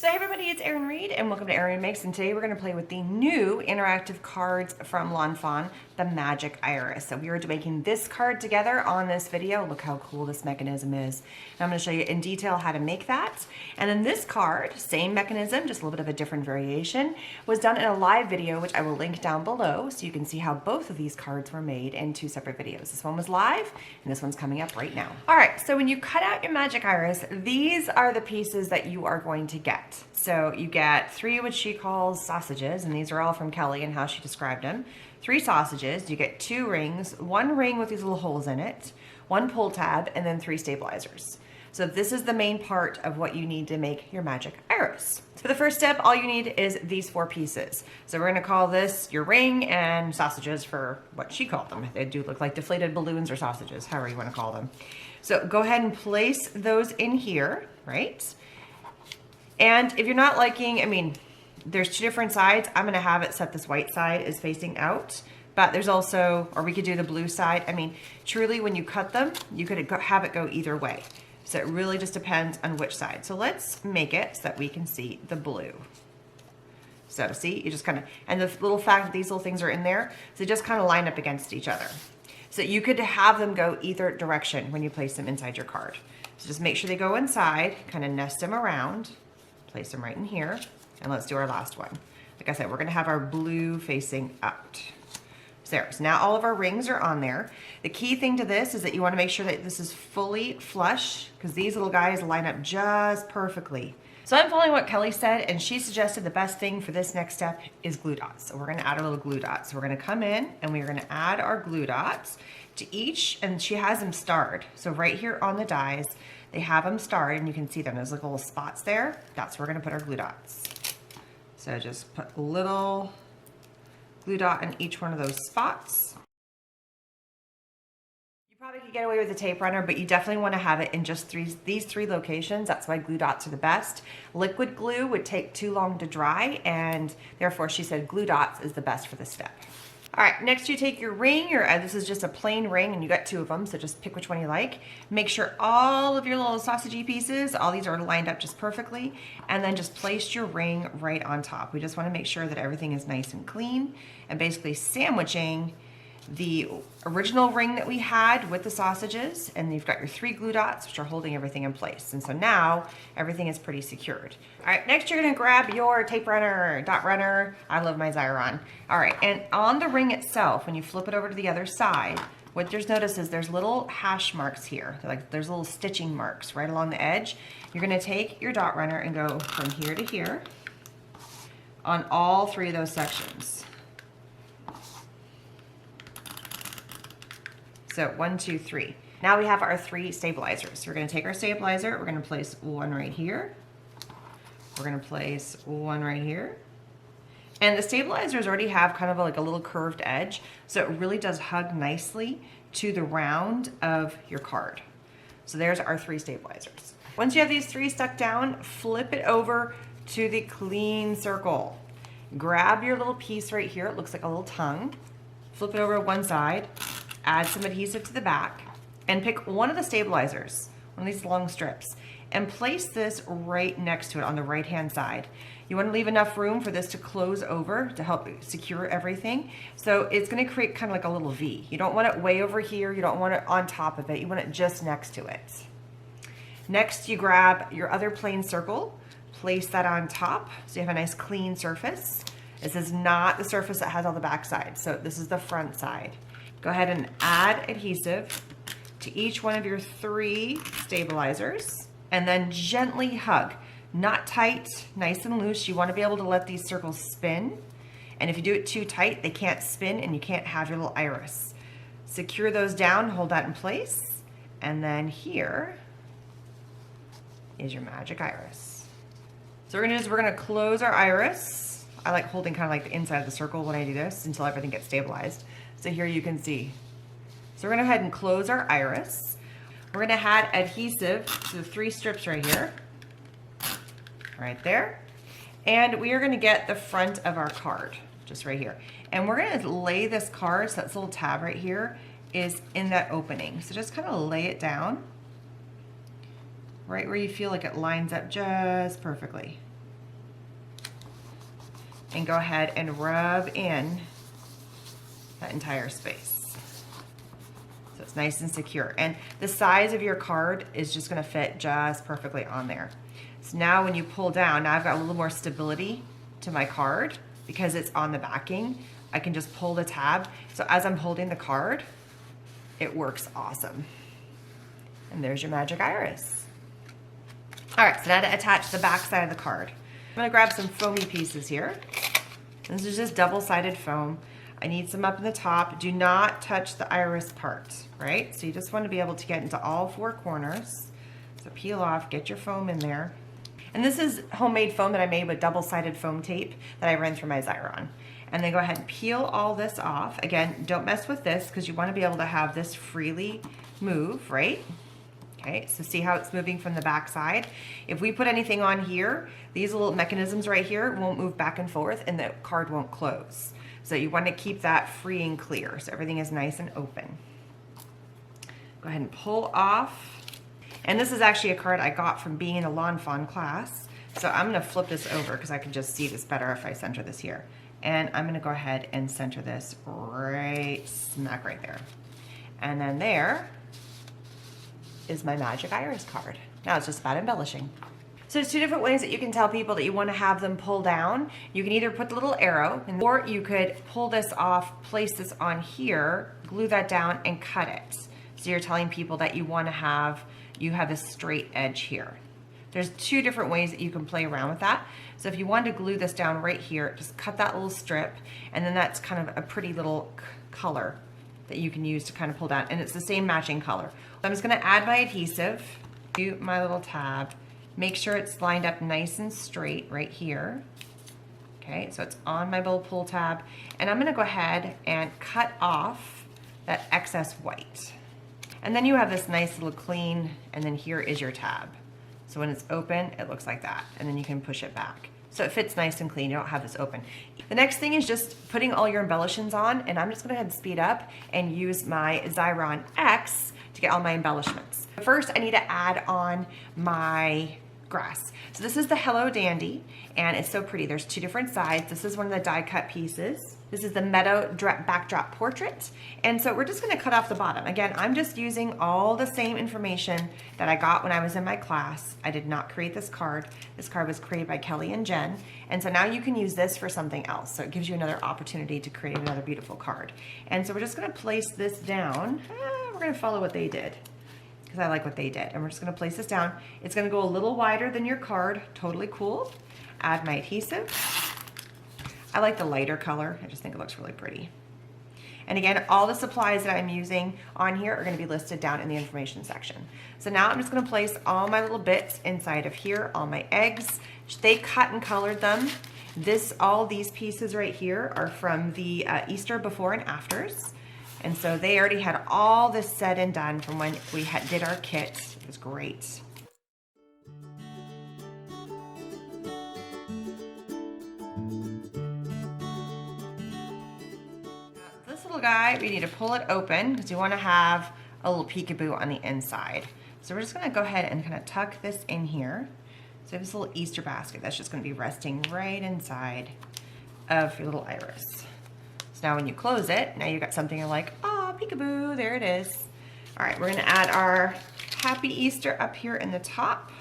So hey everybody, it's Erin Reed and welcome to Erin Makes, and today we're going to play with the new interactive cards from Lawn Fawn, the Magic Iris. So we are making this card together on this video. Look how cool this mechanism is. And I'm going to show you in detail how to make that. And then this card, same mechanism, just a little bit of a different variation, was done in a live video, which I will link down below so you can see how both of these cards were made in two separate videos. This one was live and this one's coming up right now. All right, so when you cut out your Magic Iris, these are the pieces that you are going to get. So you get 3 what she calls sausages, and these are all from Kelly and how she described them. 3 sausages, you get 2 rings, 1 ring with these little holes in it, 1 pull tab, and then 3 stabilizers. So this is the main part of what you need to make your Magic Iris. So the first step, all you need is these 4 pieces. So we're gonna call this your ring and sausages for what she called them. They do look like deflated balloons or sausages, however you wanna call them. So go ahead and place those in here, right? And if you're not liking, I mean, there's 2 different sides. I'm gonna have it set this white side is facing out, but there's also, or we could do the blue side. I mean, truly when you cut them, you could have it go either way. So it really just depends on which side. So let's make it so that we can see the blue. So see, you just kind of, and the little fact that these little things are in there, so they just kind of line up against each other. So you could have them go either direction when you place them inside your card. So just make sure they go inside, kind of nest them around. Place them right in here, and let's do our last one. Like I said, we're gonna have our blue facing out. So there, so now all of our rings are on there. The key thing to this is that you wanna make sure that this is fully flush, because these little guys line up just perfectly. So I'm following what Kelly said, and she suggested the best thing for this next step is glue dots. So we're gonna add a little glue dots. So we're gonna come in, and we're gonna add our glue dots to each, and she has them starred. So right here on the dies, they have them starred, and you can see them. There's like little spots there. That's where we're gonna put our glue dots. So just put a little glue dot in each one of those spots. You probably could get away with a tape runner, but you definitely wanna have it in just these 3 locations. That's why glue dots are the best. Liquid glue would take too long to dry, and therefore she said glue dots is the best for this step. All right, next you take your ring, this is just a plain ring and you got 2 of them, so just pick which one you like. Make sure all of your little sausagey pieces, all these are lined up just perfectly, and then just place your ring right on top. We just wanna make sure that everything is nice and clean, and basically sandwiching the original ring that we had with the sausages, and you've got your 3 glue dots which are holding everything in place. And so now everything is pretty secured. All right, next you're gonna grab your tape runner, dot runner. I love my Xyron. All right, and on the ring itself, when you flip it over to the other side, what there's notice is there's little hash marks here. Like there's little stitching marks right along the edge. You're gonna take your dot runner and go from here to here on all 3 of those sections. So 1, 2, 3. Now we have our 3 stabilizers. So we're gonna take our stabilizer, we're gonna place 1 right here. We're gonna place 1 right here. And the stabilizers already have kind of like a little curved edge, so it really does hug nicely to the round of your card. So there's our 3 stabilizers. Once you have these 3 stuck down, flip it over to the clean circle. Grab your little piece right here, it looks like a little tongue. Flip it over to one side. Add some adhesive to the back, and pick one of the stabilizers, one of these long strips, and place this right next to it on the right-hand side. You want to leave enough room for this to close over to help secure everything. So it's going to create kind of like a little V. You don't want it way over here. You don't want it on top of it. You want it just next to it. Next, you grab your other plain circle, place that on top so you have a nice clean surface. This is not the surface that has all the back sides, so this is the front side. Go ahead and add adhesive to each one of your 3 stabilizers, and then gently hug. Not tight, nice and loose. You want to be able to let these circles spin. And if you do it too tight, they can't spin and you can't have your little iris. Secure those down, hold that in place. And then here is your Magic Iris. So what we're gonna close our iris. I like holding kind of like the inside of the circle when I do this until everything gets stabilized. So here you can see. So we're gonna go ahead and close our iris. We're gonna add adhesive to the 3 strips right here, right there. And we are gonna get the front of our card, just right here. And we're gonna lay this card, so that little tab right here is in that opening. So just kind of lay it down right where you feel like it lines up just perfectly. and go ahead and rub in that entire space. So it's nice and secure. And the size of your card is just gonna fit just perfectly on there. So now when you pull down, now I've got a little more stability to my card because it's on the backing. I can just pull the tab. So as I'm holding the card, it works awesome. And there's your magic iris. All right, so now to attach the back side of the card. I'm gonna grab some foamy pieces here. This is just double-sided foam. I need some up in the top. Do not touch the iris part, right? So you just want to be able to get into all four corners. So peel off, get your foam in there. And this is homemade foam that I made with double-sided foam tape that I ran through my Xyron. And then go ahead and peel all this off. Again, don't mess with this because you want to be able to have this freely move, right? Okay, so see how it's moving from the back side? If we put anything on here, these little mechanisms right here won't move back and forth and the card won't close. So you want to keep that free and clear so everything is nice and open. Go ahead and pull off. And this is actually a card I got from being in a Lawn Fawn class. So I'm going to flip this over because I can just see this better if I center this here. And I'm going to go ahead and center this right smack right there. And then there is my magic iris card. Now it's just about embellishing. So there's two different ways that you can tell people that you want to have them pull down. You can either put the little arrow, or you could pull this off, place this on here, glue that down, and cut it. So you're telling people that you want to have, you have a straight edge here. There's two different ways that you can play around with that. So if you wanted to glue this down right here, just cut that little strip, and then that's kind of a pretty little color that you can use to kind of pull down, and it's the same matching color. I'm just gonna add my adhesive to my little tab. Make sure it's lined up nice and straight right here. Okay, so it's on my little pull tab, and I'm gonna go ahead and cut off that excess white. And then you have this nice little clean, and then here is your tab. So when it's open, it looks like that, and then you can push it back. So it fits nice and clean, you don't have this open. The next thing is just putting all your embellishments on, and I'm just gonna go ahead and speed up and use my Xyron X to get all my embellishments. First, I need to add on my grass. So this is the Hello Dandy, and it's so pretty. There's two different sides. This is one of the die cut pieces. This is the Meadow Backdrop Portrait. And so we're just gonna cut off the bottom. Again, I'm just using all the same information that I got when I was in my class. I did not create this card. This card was created by Kelly and Jen. And so now you can use this for something else. So it gives you another opportunity to create another beautiful card. And so we're just gonna place this down. We're gonna follow what they did, because I like what they did. And we're just gonna place this down. It's gonna go a little wider than your card, totally cool. Add my adhesive. I like the lighter color. I just think it looks really pretty. And again, all the supplies that I'm using on here are gonna be listed down in the information section. So now I'm just gonna place all my little bits inside of here, all my eggs. They cut and colored them. All these pieces right here are from the Easter before and afters. And so they already had all this said and done from when we did our kit. It was great. This little guy, we need to pull it open because you want to have a little peekaboo on the inside. So we're just going to go ahead and kind of tuck this in here. So we have this little Easter basket that's just going to be resting right inside of your little iris. Now when you close it, now you've got something you're like, oh, peekaboo, there it is. All right, we're gonna add our Happy Easter up here in the top.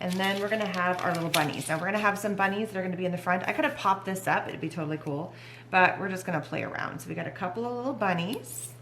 And then we're gonna have our little bunnies. Now we're gonna have some bunnies that are gonna be in the front. I could have popped this up, it'd be totally cool, but we're just gonna play around. So we got a couple of little bunnies.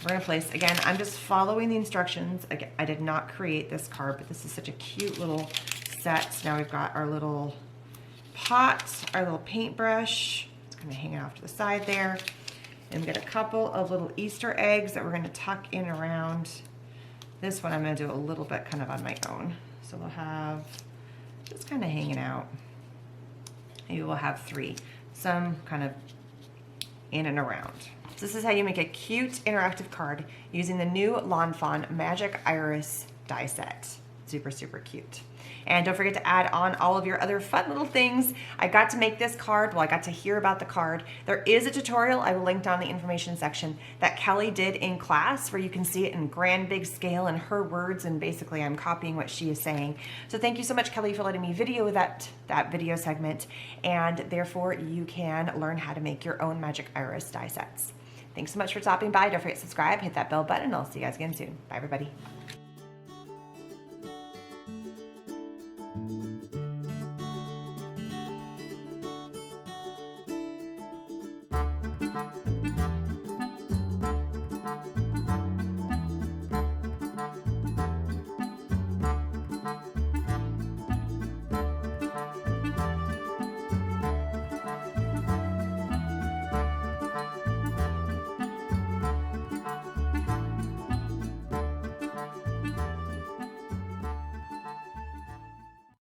We're gonna place, again, I'm just following the instructions. Again, I did not create this card, but this is such a cute little set. So now we've got our little pot, our little paintbrush, kind of hanging off to the side there. And we got a couple of little Easter eggs that we're going to tuck in around. This one I'm going to do a little bit kind of on my own. So we'll have just kind of hanging out. Maybe we'll have 3, some kind of in and around. So this is how you make a cute interactive card using the new Lawn Fawn Magic Iris die set. Super, super cute. And don't forget to add on all of your other fun little things. I got to make this card. Well, I got to hear about the card. There is a tutorial I will link down in the information section that Kelly did in class where you can see it in grand big scale in her words, and basically I'm copying what she is saying. So thank you so much, Kelly, for letting me video that video segment, and therefore you can learn how to make your own Magic Iris die sets. Thanks so much for stopping by. Don't forget to subscribe, hit that bell button, and I'll see you guys again soon. Bye, everybody.